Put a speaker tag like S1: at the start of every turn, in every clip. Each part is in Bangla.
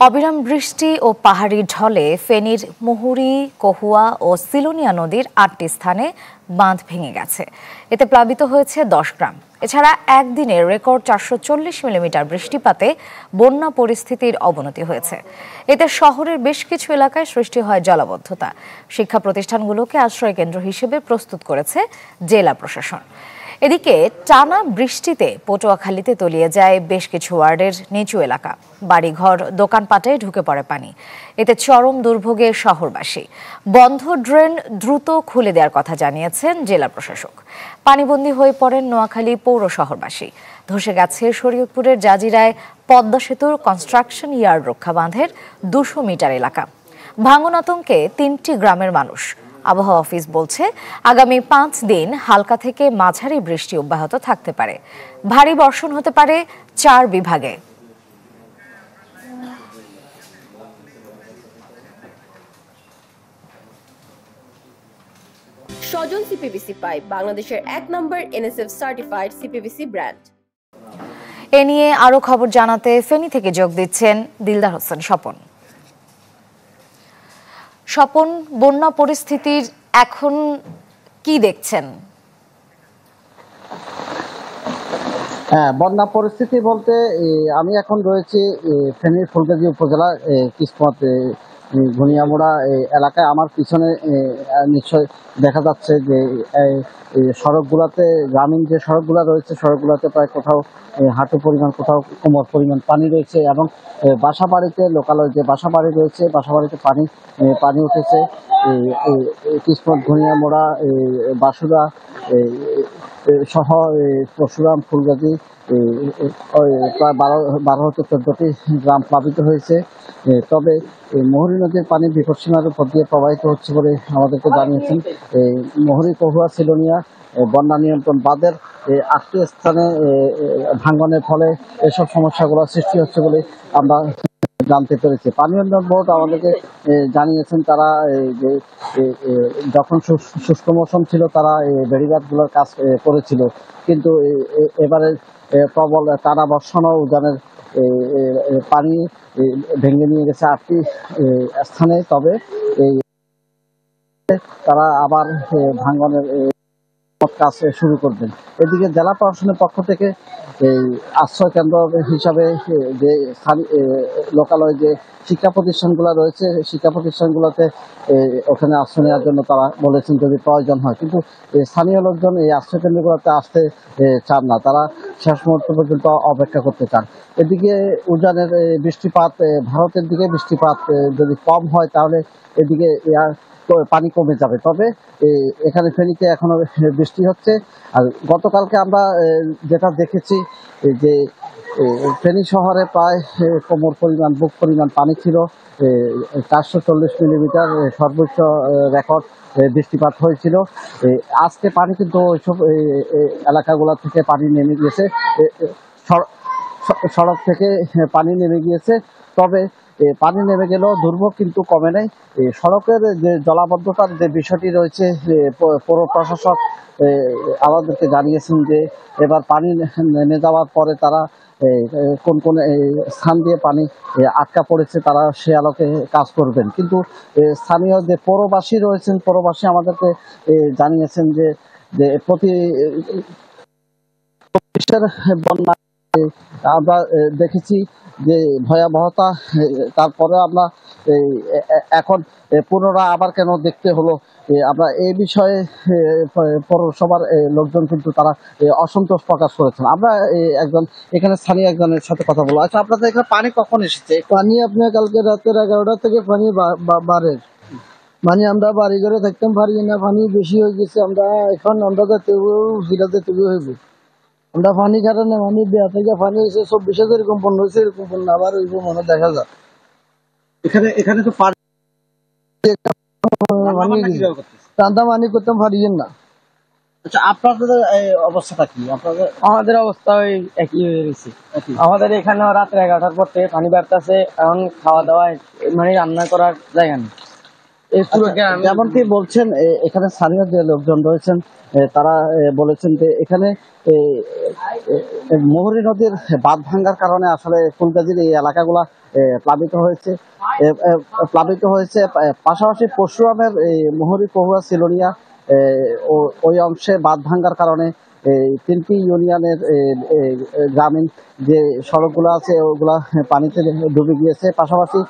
S1: অবিরাম বৃষ্টি ও পাহাড়ি ঢলে ফেনীর মুহুরী, কহুয়া ও সিলোনিয়া নদীর ৮টি স্থানে বাঁধ ভেঙে গেছে। এতে প্লাবিত হয়েছে ১০ গ্রাম। এছাড়া একদিনে রেকর্ড ৪৪০ মিলিমিটার বৃষ্টিপাতে বন্যা পরিস্থিতির অবনতি হয়েছে। এতে শহরের বেশ কিছু এলাকায় সৃষ্টি হয় জলাবদ্ধতা। শিক্ষা প্রতিষ্ঠানগুলোকে আশ্রয়কেন্দ্র হিসেবে প্রস্তুত করেছে জেলা প্রশাসন। এদিকে টানা বৃষ্টিতে পটুয়াখালীতে তলিয়ে যায় বেশ কিছু ওয়ার্ডের নিচু এলাকা। বাড়িঘর, দোকানপাটে ঢুকে পড়ে পানি। এতে চরম দুর্ভোগে শহরবাসী। বন্ধ ড্রেন দ্রুত খুলে দেওয়ার কথা জানিয়েছেন জেলা প্রশাসক। পানিবন্দী হয়ে পড়েন নোয়াখালী পৌর শহরবাসী। ধসে গেছে শরীয়তপুরের জাজিরায় পদ্মা সেতুর কনস্ট্রাকশন ইয়ার্ড রক্ষা বাঁধের ২০০ মিটার এলাকা। ভাঙন আতঙ্কে ৩টি গ্রামের মানুষ। আবহাওয়া অফিস বলছে, আগামী ৫ দিন হালকা থেকে মাঝারি বৃষ্টি অব্যাহত থাকতে পারে। ভারী বর্ষণ হতে পারে ৪ বিভাগে।
S2: সজন সিপিভিসি পাইপ বাংলাদেশের ১ নম্বর এনএসএফ সার্টিফাইড সিপিভিসি ব্র্যান্ড।
S1: এ নিয়ে আরো খবর জানাতে ফেনী থেকে যোগ দিচ্ছেন দিলদার হোসেন স্বপন। স্বপন, বন্যা পরিস্থিতির এখন কি দেখছেন?
S3: হ্যাঁ, বন্যা পরিস্থিতি বলতে আমি এখন রয়েছি ফেনীর ফুলগাজী উপজেলা কিসমত ঘুনিয়ামুড়া এলাকায়। আমার পিছনে নিশ্চয় দেখা যাচ্ছে যে সড়কগুলোতে, গ্রামীণ যে সড়কগুলো রয়েছে, সড়কগুলোতে প্রায় কোথাও হাঁটু পরিমাণ, কোথাও কোমর পরিমাণ পানি রয়েছে। এবং বাসা বাড়িতে, লোকালয় যে বাসা বাড়ি রয়েছে, বাসা বাড়িতে পানি উঠেছে। কিসমত, ঘুনিয়ামুড়া, বাসুরা সহ পরশুরাম, ফুলগাজী প্রায় ১২ থেকে ১৪টি গ্রাম প্লাবিত হয়েছে। তবে মুহুরী নদীর পানি বিপদসীমার উপর দিয়ে প্রবাহিত হচ্ছে বলে আমাদেরকে জানিয়েছেন। মুহুরী, কহুয়া, সিলোনিয়া বন্যা নিয়ন্ত্রণ বাঁধের ৮টি স্থানে ভাঙনের ফলে এসব সমস্যাগুলো সৃষ্টি হচ্ছে বলে আমরা জানতে পেরেছি। পানি উন্নয়ন বোর্ড আমাদেরকে জানিয়েছেন, তারা যে যখন শুষ্ক মৌসুম ছিল তারা বেড়িবাঁধগুলোর কাজ করেছিল, কিন্তু এবারে প্রবল টানা বর্ষণ ও উজানের পানি ভেঙে নিয়ে গেছে 8টি স্থানে। তবে তারা আবার ভাঙনের কাজ শুরু করবেন। এদিকে জেলা প্রশাসনের পক্ষ থেকে এই আশ্রয় কেন্দ্র হিসাবে যে লোকালয় যে শিক্ষা প্রতিষ্ঠানগুলো রয়েছে, শিক্ষা প্রতিষ্ঠানগুলোতে ওখানে আশ্রয় নেওয়ার জন্য তারা বলেছেন যদি প্রয়োজন হয়। কিন্তু স্থানীয় লোকজন এই আশ্রয় কেন্দ্রগুলোতে আসতে চান না, তারা শেষ মুহূর্ত পর্যন্ত অপেক্ষা করতে চান। এদিকে উজানের বৃষ্টিপাত, ভারতের দিকে বৃষ্টিপাত যদি কম হয় তাহলে এদিকে পানি কমে যাবে। তবে এখানে ফেনীতে এখনো বৃষ্টি হচ্ছে। আর গতকালকে আমরা যেটা দেখেছি যে ফেনী শহরে প্রায় কোমর পরিমাণ, বুক পরিমাণ পানি ছিল। ৪৪০ মিলিমিটার সর্বোচ্চ রেকর্ড বৃষ্টিপাত হয়েছিল। আজকে পানি কিন্তু ওইসব এলাকাগুলো থেকে পানি নেমে গিয়েছে, সড়ক থেকে পানি নেমে গিয়েছে। তবে পানি নেমে গেলেও দুর্ভোগ কিন্তু কমে নাই। সড়কের যে জলাবদ্ধতার যে বিষয়টি রয়েছে, পৌর প্রশাসক আমাদেরকে জানিয়েছেন যে এবার পানি নেমে যাওয়ার পরে তারা কোন কোন স্থান দিয়ে পানি আটকা পড়েছে তারা সে আলোকে কাজ করবেন। কিন্তু স্থানীয় যে পৌরবাসী রয়েছেন, পৌরবাসী আমাদেরকে জানিয়েছেন যে প্রতি বন্যা আমরা দেখেছি যে ভয়াবহতা, তারপরে আমরা এখন পুনরায় আবার কেন দেখতে হলো, আমরা এই বিষয়ে পৌরসভার লোকজন কিন্তু তারা অসন্তোষ প্রকাশ করেছেন। আমরা এখানে স্থানীয় একজনের সাথে কথা বলবো। আচ্ছা, আপনাদের এখানে পানি কখন এসেছে?
S4: পানি আপনার কালকে রাতের 11টা থেকে পানি বাড়ে। মানে আমরা বাড়ি ঘরে থাকতাম পারি না, পানি বেশি হয়ে গেছে। আমরা যাতে হইব, আমরা পানি কারণে পানি দেওয়া থেকে পানি এসে ২৪ এরকম পণ্য হয়েছে, এরকম পণ্য আবার হইব মনে দেখা যায়।
S3: এখানে তো
S4: রান্না পানি করতাম পারিয়েন না।
S3: আচ্ছা, আপনাদের অবস্থাটা কি?
S4: আমাদের অবস্থা ওই একই হয়ে গেছে। আমাদের এখানে রাত্রে 11টার পর থেকে পানি বাড়তেছে। এখন খাওয়া দাওয়া মানে রান্না করার জায়গা নেই।
S3: যেমনটি বলছেন এখানে স্থানীয় যে লোকজন রয়েছেন তারা বলেছেন যে এখানে মুহুরী নদীর বাঁধ ভাঙ্গার কারণে আসলে ফুলগাজীর এই এলাকাগুলা প্লাবিত হয়েছে। পাশাপাশি পরশুরামের এই মুহুরী, কহুয়া, সিলোনিয়া ওই অংশে বাঁধ ভাঙ্গার কারণে এই 3টি ইউনিয়নের গ্রামীণ যে সড়কগুলো আছে ওগুলা পানিতে ডুবে গিয়েছে। পাশাপাশি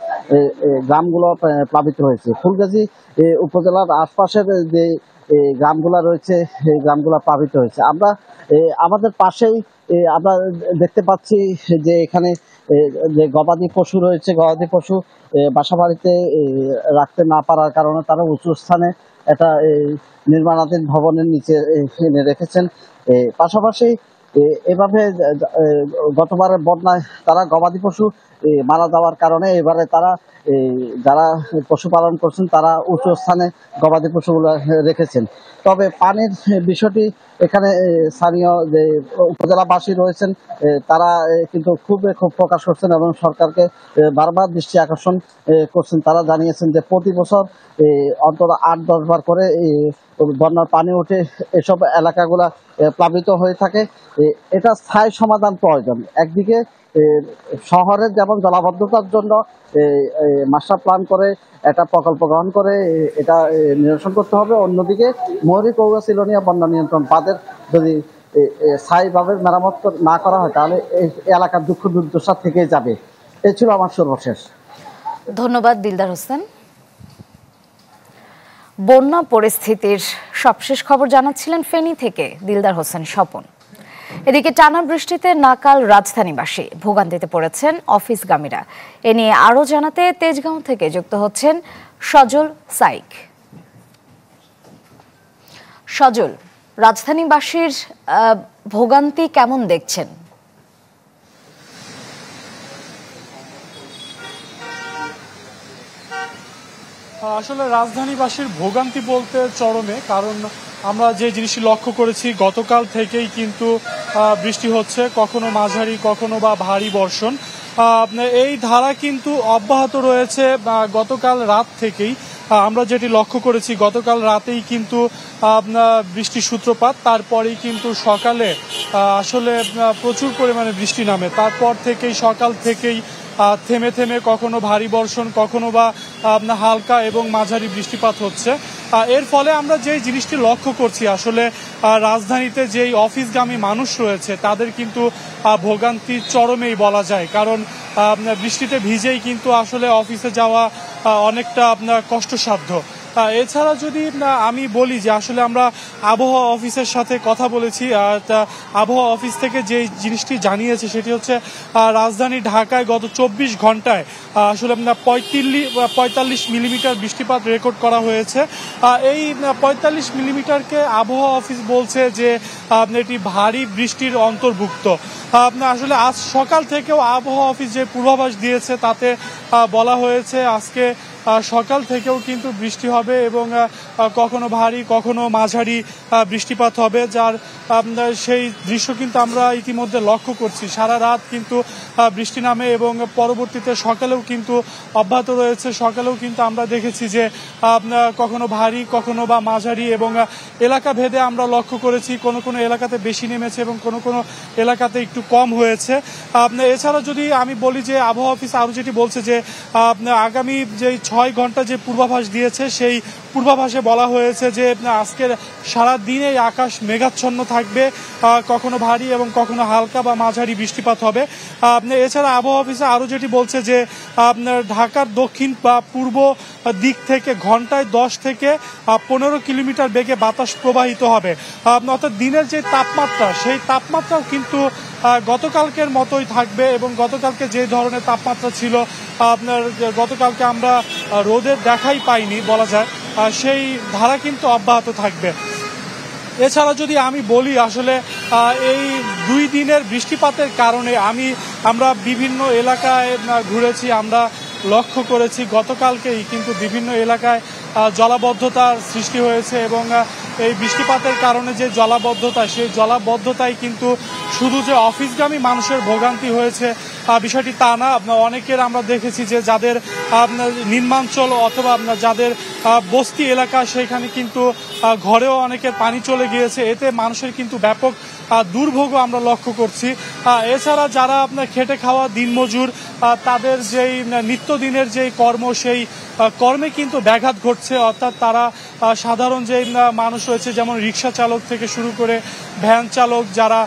S3: গ্রামগুলো প্লাবিত হয়েছে। ফুলগাজী উপজেলার আশপাশের যে গ্রামগুলা রয়েছে এই গ্রামগুলা প্লাবিত হয়েছে। আমরা আমাদের পাশেই আমরা দেখতে পাচ্ছি যে এখানে যে গবাদি পশু রয়েছে, গবাদি পশু বাসা বাড়িতে রাখতে না পারার কারণে তারা উঁচু স্থানে একটা নির্মাণাধীন ভবনের নিচে এনে রেখেছেন। পাশাপাশি এভাবে গতবারের বন্যায় তারা গবাদি পশু মারা যাওয়ার কারণে এবারে তারা যারা পশুপালন করছেন তারা উঁচু স্থানে গবাদি পশুগুলো রেখেছেন। তবে পানির বিষয়টি এখানে স্থানীয় যে উপজেলাবাসী রয়েছেন তারা কিন্তু খুব ক্ষোভ প্রকাশ করছেন এবং সরকারকে বারবার দৃষ্টি আকর্ষণ করছেন। তারা জানিয়েছেন যে প্রতি বছর অন্তত 8-10 বার করে বন্যার পানি উঠে এসব এলাকাগুলা প্লাবিত হয়ে থাকে। এটা স্থায়ী সমাধান প্রয়োজন। একদিকে শহরের যেমন জলাবদ্ধতার জন্য মাস্টার প্ল্যান করে একটা প্রকল্প গ্রহণ করে এটা নিরসন করতে হবে, অন্যদিকে মুহুরী, কহুয়া, সিলোনিয়া বন্যা নিয়ন্ত্রণ বাঁধের যদি স্থায়ীভাবে মেরামত না করা হয় তাহলে এই এলাকার দুঃখ দুর্দশা থেকে যাবে। এই ছিল আমার সর্বশেষ।
S1: ধন্যবাদ দিলদার হোসেন। বন্যা পরিস্থিতির সবশেষ খবর জানাচ্ছিলেন ফেনী থেকে দিলদার হোসেন স্বপন। এদিকে টানা বৃষ্টিতে নাকাল রাজধানীবাসী, ভোগান্তিতে পড়েছেন অফিসগামীরা। এ নিয়ে আরো জানাতে তেজগাঁও থেকে যুক্ত হচ্ছেন সজল সাইক। সজল, রাজধানীবাসীর ভোগান্তি কেমন দেখছেন?
S5: আসলে রাজধানীবাসীর ভোগান্তি বলতে চরমে, কারণ আমরা যে জিনিসটি লক্ষ্য করেছি গতকাল থেকেই কিন্তু বৃষ্টি হচ্ছে, কখনো মাঝারি কখনো বা ভারী বর্ষণ। এই ধারা কিন্তু অব্যাহত রয়েছে গতকাল রাত থেকেই। আমরা যেটি লক্ষ্য করেছি গতকাল রাতেই কিন্তু বৃষ্টির সূত্রপাত, তারপরেই কিন্তু সকালে আসলে প্রচুর পরিমাণে বৃষ্টি নামে। তারপর থেকেই সকাল থেকেই থেমে থেমে কখনো ভারী বর্ষণ, কখনো বা হালকা এবং মাঝারি বৃষ্টিপাত হচ্ছে। এর ফলে আমরা যে জিনিসটি লক্ষ্য করছি আসলে রাজধানীতে যেই অফিসগামী মানুষ রয়েছে তাদের কিন্তু ভোগান্তির চরমেই বলা যায়, কারণ বৃষ্টিতে ভিজেই কিন্তু আসলে অফিসে যাওয়া অনেকটা আপনার কষ্টসাধ্য। এছাড়া যদি আমি বলি যে আসলে আমরা আবহাওয়া অফিসের সাথে কথা বলেছি, আবহাওয়া অফিস থেকে যে জিনিসটি জানিয়েছে সেটি হচ্ছে রাজধানী ঢাকায় গত 24 ঘন্টায় আসলে 45 মিলিমিটার বৃষ্টিপাত রেকর্ড করা হয়েছে। এই 45 মিলিমিটারকে আবহাওয়া অফিস বলছে যে এটি ভারী বৃষ্টির অন্তর্ভুক্ত। আসলে আজ সকাল থেকেও আবহাওয়া অফিস যে পূর্বাভাস দিয়েছে তাতে বলা হয়েছে আজকে সকাল থেকেও কিন্তু বৃষ্টি হবে এবং কখনো ভারী কখনো মাঝারি বৃষ্টিপাত হবে, যার সেই দৃশ্য কিন্তু আমরা ইতিমধ্যে লক্ষ্য করছি। সারা রাত কিন্তু বৃষ্টি নামে এবং পরবর্তীতে সকালেও কিন্তু অব্যাহত রয়েছে। সকালেও কিন্তু আমরা দেখেছি যে কখনো ভারী কখনো বা মাঝারি, এবং এলাকা ভেদে আমরা লক্ষ্য করেছি কোনো কোনো এলাকাতে বেশি নেমেছে এবং কোনো কোনো এলাকাতে একটু কম হয়েছে। এছাড়া যদি আমি বলি যে আবহাওয়া অফিস আরও যেটি বলছে যে আগামী যে 6 ঘন্টা যে পূর্বাভাস দিয়েছে সেই পূর্বাভাসে বলা হয়েছে যে আজকের সারা দিনেই আকাশ মেঘাচ্ছন্ন থাকবে, কখনো ভারী এবং কখনো হালকা বা মাঝারি বৃষ্টিপাত হবে। এছাড়া আবহাওয়া অফিসে আরও যেটি বলছে যে ঢাকার দক্ষিণ বা পূর্ব দিক থেকে ঘন্টায় 10 থেকে 15 কিলোমিটার বেগে বাতাস প্রবাহিত হবে। অর্থাৎ দিনের যে তাপমাত্রা সেই তাপমাত্রাও কিন্তু গতকালকের মতোই থাকবে এবং গতকালকে যে ধরনের তাপমাত্রা ছিল আপনার গতকালকে আমরা রোদের দেখাই পাইনি বলা যায়, সেই ধারা কিন্তু অব্যাহত থাকবে। এছাড়া যদি আমি বলি আসলে এই 2 দিনের বৃষ্টিপাতের কারণে আমরা বিভিন্ন এলাকায় ঘুরেছি, আমরা লক্ষ্য করেছি গতকালকেই কিন্তু বিভিন্ন এলাকায় জলাবদ্ধতার সৃষ্টি হয়েছে এবং এই বৃষ্টিপাতের কারণে যে জলাবদ্ধতা সেই জলাবদ্ধতায় কিন্তু শুধু যে অফিসগামী মানুষের ভোগান্তি হয়েছে বিষয়টি তা না। অনেকের আমরা দেখেছি যে যাদের নিম্নাঞ্চল অথবা যাদের বস্তি এলাকা, সেখানে কিন্তু ঘরেও অনেকের পানি চলে গিয়েছে। এতে মানুষের কিন্তু ব্যাপক দুর্ভোগও আমরা লক্ষ্য করছি। এছাড়া যারা আপনার খেটে খাওয়া দিনমজুর, তাদের যেই নিত্যদিনের যেই কর্ম, সেই কর্মে কিন্তু ব্যাঘাত ঘটছে। অর্থাৎ তারা সাধারণ যে মানুষ রয়েছে, যেমন রিক্সা চালক থেকে শুরু করে ভ্যান চালক, যারা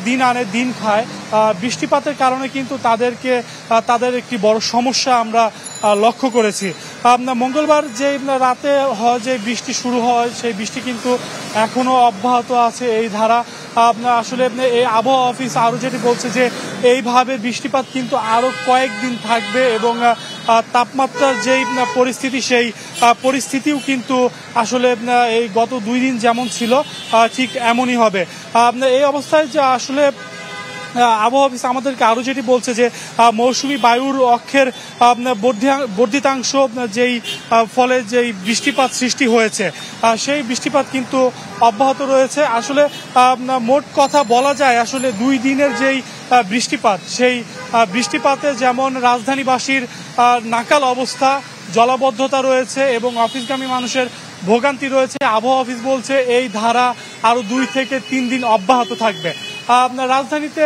S5: দিন আনে দিন খায়, বৃষ্টিপাতের কারণে কিন্তু তাদের একটি বড় সমস্যা আমরা লক্ষ্য করেছি। মঙ্গলবার যে রাতে যে বৃষ্টি শুরু হয়, সেই বৃষ্টি কিন্তু এখনো অব্যাহত আছে এই ধারা। আসলে এই আবহাওয়া অফিস আরো যেটি বলছে যে এইভাবে বৃষ্টিপাত কিন্তু আরো কয়েকদিন থাকবে এবং তাপমাত্রার যেই পরিস্থিতি, সেই পরিস্থিতিও কিন্তু আসলে এই গত 2 দিন যেমন ছিল ঠিক এমনই হবে। এই অবস্থায় যে আসলে আবহাওয়া অফিস আমাদেরকে আরো যেটি বলছে যে মৌসুমী বায়ুর অক্ষের বর্ধিতাংশ যেই ফলে যেই বৃষ্টিপাত সৃষ্টি হয়েছে, সেই বৃষ্টিপাত কিন্তু অব্যাহত রয়েছে। আসলে মোট কথা বলা যায়, আসলে 2 দিনের যেই বৃষ্টিপাত, সেই বৃষ্টিপাতে যেমন রাজধানীবাসীর নাকাল অবস্থা, জলাবদ্ধতা রয়েছে এবং অফিসগামী মানুষের ভোগান্তি রয়েছে। আবহাওয়া অফিস বলছে এই ধারা আরো 2 থেকে 3 দিন অব্যাহত থাকবে। রাজধানীতে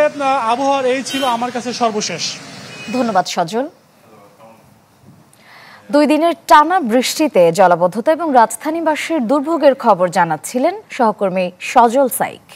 S5: আবহাওয়ার এই ছিল আমার কাছে সর্বশেষ।
S1: ধন্যবাদ সজল। 2 দিনের টানা বৃষ্টিতে জলাবদ্ধতা এবং রাজধানীবাসীর দুর্ভোগের খবর জানাচ্ছিলেন সহকর্মী সজল সাইক।